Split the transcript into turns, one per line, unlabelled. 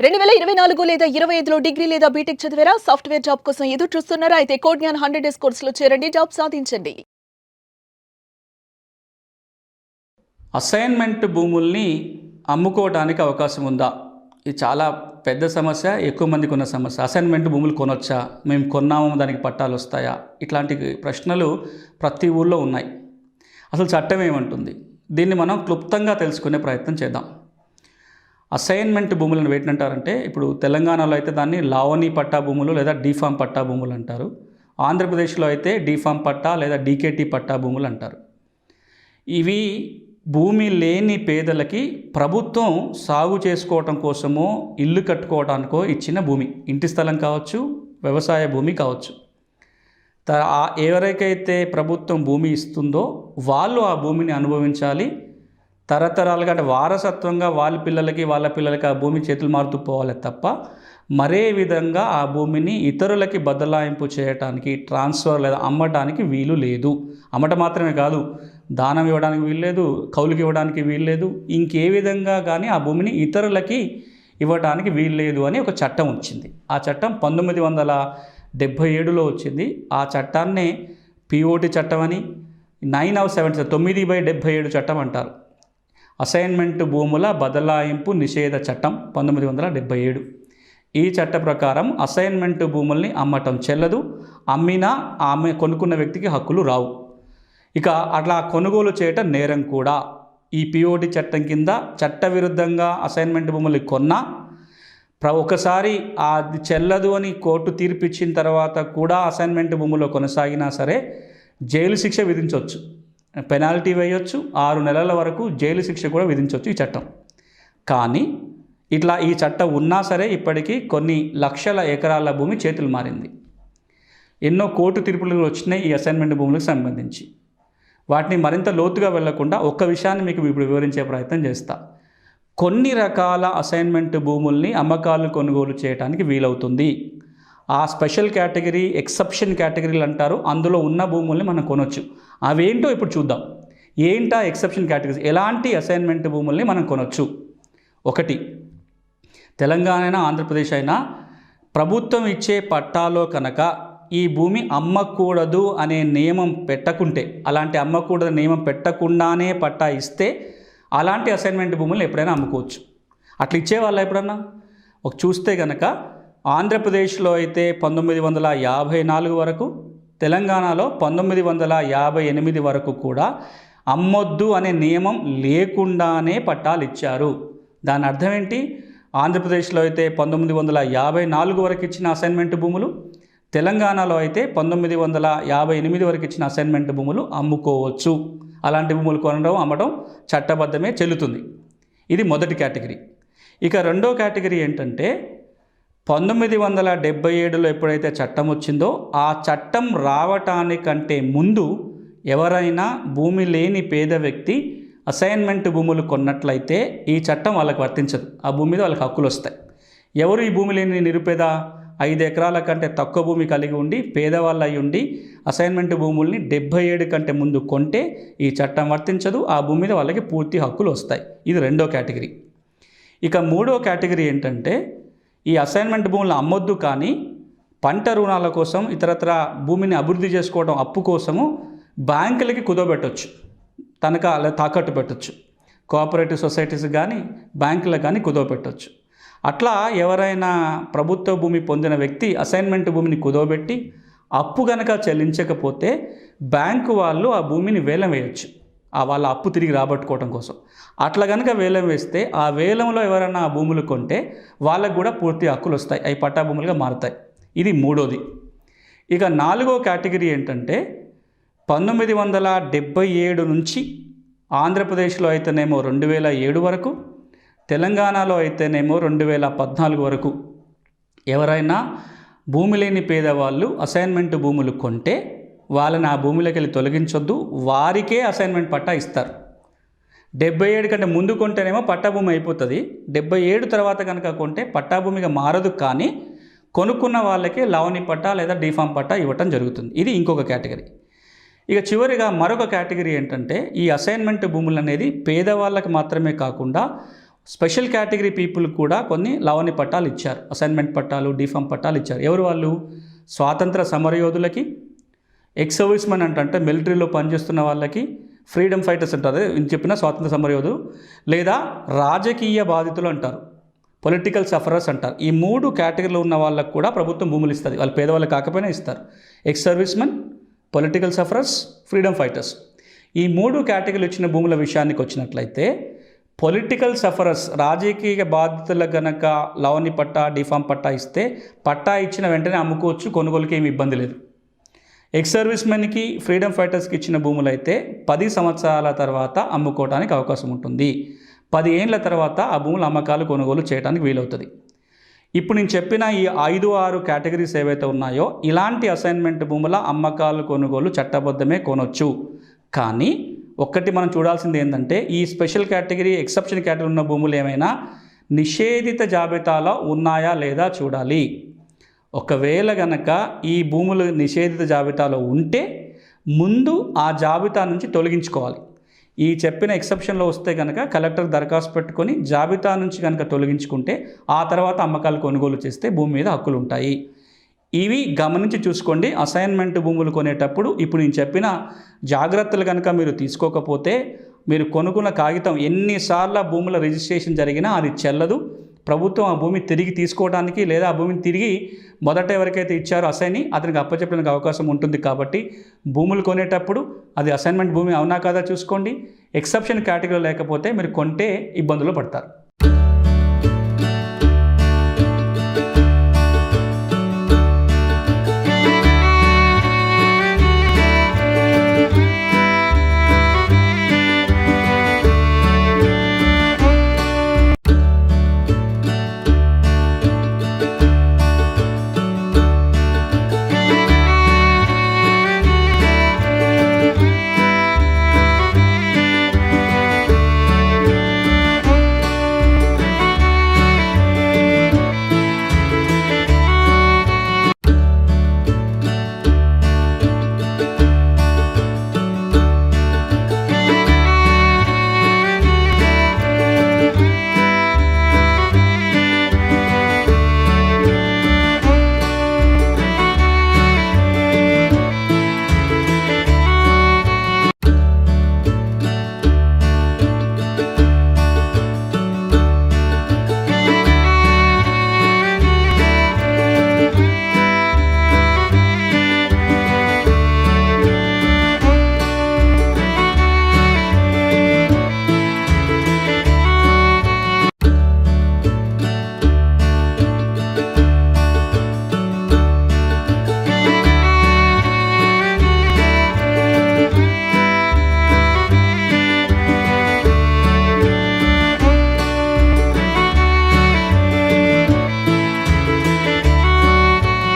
2024 లేదా 25లో డిగ్రీ లేదా బీటెక్ చదివారా? సాఫ్ట్‌వేర్ జాబ్ కోసం ఎదురు చూస్తున్నారా? అయితే కోడ్ జ్ఞాన్ 100 డేస్ కోర్సులో చేరండి, జాబ్ సాధించండి.
అసైన్మెంట్ భూముల్ని అమ్ముకోవడానికి అవకాశం ఉందా? ఇది చాలా పెద్ద సమస్య, ఎక్కువ మందికి ఉన్న సమస్య. అసైన్మెంట్ భూములు కొనొచ్చా? మేము కొన్నాము, దానికి పట్టాలు వస్తాయా? ఇట్లాంటి ప్రశ్నలు ప్రతి ఊళ్ళో ఉన్నాయి. అసలు చట్టం ఏమంటుంది? దీన్ని మనం క్లుప్తంగా తెలుసుకునే ప్రయత్నం చేద్దాం. అసైన్మెంట్ భూములను వేటినంటారంటే, ఇప్పుడు తెలంగాణలో అయితే దాన్ని లావణి పట్టా భూములు లేదా డీఫామ్ పట్టా భూములు అంటారు. ఆంధ్రప్రదేశ్లో అయితే డీఫామ్ పట్టా లేదా డీకేటీ పట్టా భూములు అంటారు. ఇవి భూమి లేని పేదలకి ప్రభుత్వం సాగు చేసుకోవటం కోసమో ఇల్లు కట్టుకోవడానికో ఇచ్చిన భూమి. ఇంటి స్థలం కావచ్చు, వ్యవసాయ భూమి కావచ్చు. ఎవరికైతే ప్రభుత్వం భూమి ఇస్తుందో వాళ్ళు ఆ భూమిని అనుభవించాలి. తరతరాలుగా అంటే వారసత్వంగా వాళ్ళ పిల్లలకి ఆ భూమి చేతులు మారుతూ పోవాలి తప్ప మరే విధంగా ఆ భూమిని ఇతరులకి బదలాయింపు చేయడానికి, ట్రాన్స్ఫర్ లేదా అమ్మటానికి వీలు లేదు. అమ్మటం మాత్రమే కాదు, దానం ఇవ్వడానికి వీలు లేదు, కౌలుకి ఇవ్వడానికి వీలు లేదు, ఇంకే విధంగా కానీ ఆ భూమిని ఇతరులకి ఇవ్వడానికి వీలు లేదు అని ఒక చట్టం వచ్చింది. ఆ చట్టం 1977లో వచ్చింది. ఆ చట్టాన్నే పిఓటి చట్టం అని 9/77 చట్టం అంటారు. అసైన్మెంట్ భూముల బదలాయింపు నిషేధ చట్టం 1977. ఈ చట్ట ప్రకారం అసైన్మెంట్ భూముల్ని అమ్మటం చెల్లదు. అమ్మినా ఆమె కొనుక్కున్న వ్యక్తికి హక్కులు రావు. ఇక అట్లా కొనుగోలు చేయటం నేరం కూడా. ఈ పిఓటి చట్టం కింద చట్టవిరుద్ధంగా అసైన్మెంట్ భూములు కొన్నా ఒకసారి అది చెల్లదు అని కోర్టు తీర్పు ఇచ్చిన తర్వాత కూడా అసైన్మెంట్ భూములో కొనసాగినా సరే జైలు శిక్ష విధించవచ్చు, పెనాల్టీ వేయొచ్చు, 6 నెలల వరకు జైలు శిక్ష కూడా విధించవచ్చు ఈ చట్టం. కానీ ఇట్లా ఈ చట్టం ఉన్నా సరే ఇప్పటికీ కొన్ని లక్షల ఎకరాల భూమి చేతులు మారింది. ఎన్నో కోర్టు తీర్పులు వచ్చినాయి ఈ అసైన్మెంట్ భూములకు సంబంధించి. వాటిని మరింత లోతుగా వెళ్లకుండా ఒక్క విషయాన్ని మీకు ఇప్పుడు వివరించే ప్రయత్నం చేస్తా. కొన్ని రకాల అసైన్మెంట్ భూముల్ని అమ్మకాలు కొనుగోలు చేయడానికి వీలవుతుంది. ఆ స్పెషల్ కేటగిరీ, ఎక్సెప్షన్ కేటగిరీలు అంటారు, అందులో ఉన్న భూముల్ని మనం కొనవచ్చు. అవేంటో ఇప్పుడు చూద్దాం. ఏంటా ఎక్సెప్షన్ కేటగిరీస్? ఎలాంటి అసైన్మెంట్ భూముల్ని మనం కొనవచ్చు? 1, తెలంగాణ అయినా ఆంధ్రప్రదేశ్ అయినా ప్రభుత్వం ఇచ్చే పట్టాలో కనుక ఈ భూమి అమ్మకూడదు అనే నియమం పెట్టకుంటే, అలాంటి అమ్మకూడదు నియమం పెట్టకుండానే పట్టా ఇస్తే అలాంటి అసైన్మెంట్ భూములను ఎప్పుడైనా అమ్ముకోవచ్చు. అట్లా ఇచ్చేవాళ్ళ ఎప్పుడన్నా చూస్తే కనుక ఆంధ్రప్రదేశ్లో అయితే 1954 వరకు, తెలంగాణలో 1958 వరకు కూడా అమ్మొద్దు అనే నియమం లేకుండానే పట్టాలు ఇచ్చారు. దాని అర్థం ఏంటి? ఆంధ్రప్రదేశ్లో అయితే 1954 వరకు ఇచ్చిన అసైన్మెంట్ భూములు, తెలంగాణలో అయితే 1958 వరకు ఇచ్చిన అసైన్మెంట్ భూములు అమ్ముకోవచ్చు. అలాంటి భూములు కొనడం, అమ్మడం చట్టబద్ధమే, చెల్లుతుంది. ఇది మొదటి కేటగిరీ. ఇక రెండో కేటగిరీ ఏంటంటే 1977లో ఎప్పుడైతే చట్టం వచ్చిందో ఆ చట్టం రావటానికంటే ముందు ఎవరైనా భూమి లేని పేద వ్యక్తి అసైన్మెంట్ భూములు కొన్నట్లయితే ఈ చట్టం వాళ్ళకి వర్తించదు. ఆ భూమి మీద వాళ్ళకి హక్కులు వస్తాయి. ఎవరు ఈ భూమి లేని నిరుపేద? 5 ఎకరాల కంటే తక్కువ భూమి కలిగి ఉండి పేదవాళ్ళు అయి ఉండి అసైన్మెంట్ భూముల్ని 77 కంటే ముందు కొంటే ఈ చట్టం వర్తించదు. ఆ భూమి మీద వాళ్ళకి పూర్తి హక్కులు వస్తాయి. ఇది రెండో కేటగిరీ. ఇక మూడో కేటగిరీ ఏంటంటే ఈ అసైన్మెంట్ భూములను అమ్మొద్దు కానీ పంట రుణాల కోసం, ఇతరత్ర భూమిని అభివృద్ధి చేసుకోవడం అప్పు కోసము బ్యాంకులకి కుదవబెట్టవచ్చు, తనఖా లేదా తాకట్టు పెట్టవచ్చు. కోఆపరేటివ్ సొసైటీస్ కానీ బ్యాంకులకు కానీ కుదవబెట్టవచ్చు. అట్లా ఎవరైనా ప్రభుత్వ భూమి పొందిన వ్యక్తి అసైన్మెంట్ భూమిని కుదవబెట్టి అప్పు గనక చెల్లించకపోతే బ్యాంకు వాళ్ళు ఆ భూమిని వేలం వేయచ్చు, వాళ్ళ అప్పు తిరిగి రాబట్టుకోవడం కోసం. అట్లా కనుక వేలం వేస్తే ఆ వేలంలో ఎవరైనా ఆ భూములు కొంటే వాళ్ళకు కూడా పూర్తి హక్కులు వస్తాయి, అవి పట్టా భూములుగా మారుతాయి. ఇది మూడోది. ఇక నాలుగో కేటగిరీ ఏంటంటే 1977 నుంచి ఆంధ్రప్రదేశ్లో అయితేనేమో 2007 వరకు, తెలంగాణలో అయితేనేమో 2014 వరకు ఎవరైనా భూమి లేని పేదవాళ్ళు అసైన్మెంట్ భూములు కొంటే వాళ్ళని ఆ భూమిలోకి వెళ్ళి తొలగించొద్దు, వారికే అసైన్మెంట్ పట్టా ఇస్తారు. 77 కంటే ముందు కొంటేనేమో పట్టా భూమి అయిపోతుంది. 77 తర్వాత కనుక కొంటే పట్టా భూమిగా మారదు, కానీ కొనుక్కున్న వాళ్ళకే లావణి పట్టా లేదా డీఫామ్ పట్టా ఇవ్వటం జరుగుతుంది. ఇది ఇంకొక కేటగిరీ. ఇక చివరిగా మరొక కేటగిరీ ఏంటంటే ఈ అసైన్మెంట్ భూములు అనేది పేదవాళ్ళకి మాత్రమే కాకుండా స్పెషల్ కేటగిరీ పీపుల్ కూడా కొన్ని లవణి పట్టాలు ఇచ్చారు, అసైన్మెంట్ పట్టాలు, డిఫామ్ పట్టాలు ఇచ్చారు. ఎవరు వాళ్ళు? స్వాతంత్ర సమరయోధులకి, ఎక్స్ సర్వీస్ మెన్ అంటే మిలిటరీలో పనిచేస్తున్న వాళ్ళకి, ఫ్రీడమ్ ఫైటర్స్ అంటారు ఇంత చెప్పిన స్వాతంత్ర సమరయోధులు, లేదా రాజకీయ బాధితులు అంటారు, పొలిటికల్ సఫరర్స్ అంటారు. ఈ 3 కేటగిరీలో ఉన్న వాళ్ళకు కూడా ప్రభుత్వం భూములు ఇస్తుంది. వాళ్ళు పేదవాళ్ళు కాకపోయినా ఇస్తారు. Ex service men, political sufferers, freedom fighters. ఈ 3 కేటగిరీలు ఇచ్చిన భూముల విషయానికి వచ్చినట్లయితే పొలిటికల్ సఫరర్స్, రాజకీయ బాధితులకు గనక లవణి పట్టా, డిఫామ్ పట్టా ఇస్తే పట్టా ఇచ్చిన వెంటనే అమ్ముకోవచ్చు, కొనుగోలుకి ఏమి ఇబ్బంది లేదు. ఎక్స్ సర్వీస్ మెన్కి, ఫ్రీడమ్ ఫైటర్స్కి ఇచ్చిన భూములు అయితే 10 సంవత్సరాల తర్వాత అమ్ముకోవడానికి అవకాశం ఉంటుంది. 10 ఏళ్ళ తర్వాత ఆ భూముల అమ్మకాలు, కొనుగోలు చేయడానికి వీలవుతుంది. ఇప్పుడు నేను చెప్పిన ఈ 5-6 కేటగిరీస్ ఏవైతే ఉన్నాయో ఇలాంటి అసైన్మెంట్ భూముల అమ్మకాలు, కొనుగోలు చట్టబద్ధమే కొనొచ్చు. కానీ ఒక్కటి మనం చూడాల్సింది ఏంటంటే ఈ స్పెషల్ కేటగిరీ, ఎక్సెప్షన్ కేటగిరీ ఉన్న భూములు ఏమైనా నిషేధిత జాబితాలో ఉన్నాయా లేదా చూడాలి. ఒకవేళ గనక ఈ భూములు నిషేధిత జాబితాలో ఉంటే ముందు ఆ జాబితా నుంచి తొలగించుకోవాలి. ఈ చెప్పిన ఎక్సెప్షన్లో వస్తే కనుక కలెక్టర్ దరఖాస్తు పెట్టుకొని జాబితా నుంచి కనుక తొలగించుకుంటే ఆ తర్వాత అమ్మకాలు, కొనుగోలు చేస్తే భూమి మీద హక్కులు ఉంటాయి. ఇవి గమనించి చూసుకోండి. అసైన్మెంట్ భూములు కొనేటప్పుడు ఇప్పుడు నేను చెప్పిన జాగ్రత్తలు కనుక మీరు తీసుకోకపోతే మీరు కొనుక్కున్న కాగితం ఎన్నిసార్లు భూముల రిజిస్ట్రేషన్ జరిగినా అది చెల్లదు. ప్రభుత్వం ఆ భూమి తిరిగి తీసుకోవడానికి లేదా ఆ భూమిని తిరిగి మొదట ఎవరికైతే ఇచ్చారో అసైని అతనికి అప్పచెప్పడానికి అవకాశం ఉంటుంది. కాబట్టి భూములు కొనేటప్పుడు అది అసైన్మెంట్ భూమి అవునా కాదా చూసుకోండి. ఎక్సెప్షన్ కేటగిరీలో లేకపోతే మీరు కొంటే ఇబ్బందులు పడతారు.